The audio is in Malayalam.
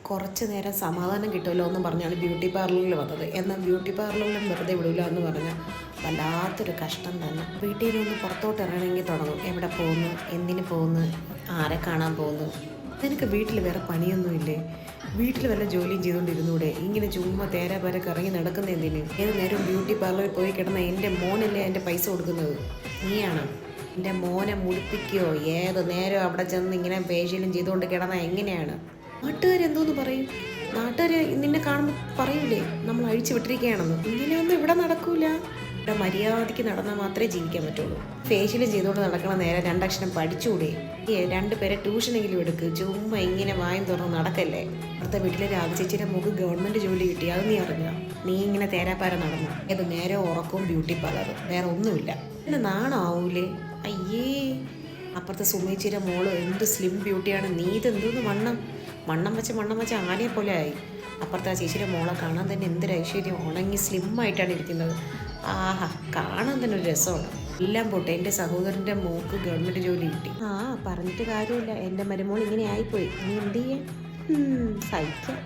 കുറച്ച് നേരം സമാധാനം കിട്ടുമല്ലോ എന്ന് പറഞ്ഞാണ് ബ്യൂട്ടി പാർലറിൽ വന്നത്. എന്നാൽ ബ്യൂട്ടി പാർലറിലും വെറുതെ വിടില്ല എന്ന് പറഞ്ഞാൽ വല്ലാത്തൊരു കഷ്ടം തന്നെ. വീട്ടിൽ നിന്ന് പുറത്തോട്ട് ഇറങ്ങണമെങ്കിൽ തുടങ്ങും. എവിടെ പോകുന്നു, എന്തിനു പോകുന്നു, ആരെ കാണാൻ പോകുന്നു. നിനക്ക് വീട്ടിൽ വേറെ പണിയൊന്നുമില്ലേ? വീട്ടിൽ വല്ല ജോലിയും ചെയ്തുകൊണ്ടിരുന്നൂടെ? ഇങ്ങനെ ചുമ്മാ തേരാപാരൊക്കെ ഇറങ്ങി നടക്കുന്ന എന്തിന്? ഏത് നേരം ബ്യൂട്ടി പാർലറിൽ പോയി കിടന്ന എൻ്റെ മോനല്ലേ എൻ്റെ പൈസ കൊടുക്കുന്നത്? നീയാണ് എൻ്റെ മോനെ മുടിപ്പിക്കുകയോ? ഏത് നേരം അവിടെ ചെന്ന് ഇങ്ങനെ ഫേഷ്യലും ചെയ്തുകൊണ്ട് കിടന്നാൽ എങ്ങനെയാണ്? നാട്ടുകാരെന്തോന്ന് പറയും? നാട്ടുകാർ നിന്നെ കാണുമ്പോൾ പറയൂലേ നമ്മൾ അഴിച്ചു വിട്ടിരിക്കുകയാണെന്ന്? ഇങ്ങനെയൊന്നും ഇവിടെ നടക്കൂല. ഇവിടെ മര്യാദയ്ക്ക് നടന്നാൽ മാത്രമേ ജീവിക്കാൻ പറ്റുള്ളൂ. ഫേഷ്യലും ചെയ്തുകൊണ്ട് നടക്കണ നേരെ രണ്ടക്ഷരം പഠിച്ചുകൂടെ? രണ്ടുപേരെ ട്യൂഷനെങ്കിലും എടുക്ക്. ചുമ്മാ ഇങ്ങനെ വായും തുറന്ന് നടക്കല്ലേ. അടുത്ത വീട്ടിലെ രാജചേച്ചിയുടെ മുഖ് ഗവൺമെൻറ് ജോലി കിട്ടി, അത് നീ അറിഞ്ഞോ? നീ ഇങ്ങനെ തേരാപ്പാര നടന്നു. ഏത് നേരെ ഉറക്കവും ബ്യൂട്ടി പാർലറും, വേറെ ഒന്നുമില്ല. പിന്നെ നാണം ആവൂലേ? അയ്യേ, അപ്പുറത്തെ സുമേച്ചിയുടെ മോള് എന്ത് സ്ലിം ബ്യൂട്ടിയാണ്. നീ ഇതെന്തോന്ന് വണ്ണം വെച്ച് ആനയെ പോലെ ആയി. അപ്പുറത്തെ ആ ചേച്ചിയുടെ മോളെ കാണാൻ തന്നെ എന്തൊരു ഐശ്വര്യം. ഉണങ്ങി സ്ലിമ്മായിട്ടാണ് ഇരിക്കുന്നത്. ആഹാ, കാണാൻ തന്നെ ഒരു രസമാണ്. എല്ലാം പോട്ടെ, എൻ്റെ സഹോദരൻ്റെ മോക്ക് ഗവൺമെൻറ് ജോലി കിട്ടി. പറഞ്ഞിട്ട് കാര്യമില്ല, എൻ്റെ മരുമോൾ ഇങ്ങനെ ആയിപ്പോയി. നീ എന്ത് ചെയ്യാൻ? സഹിക്കാം.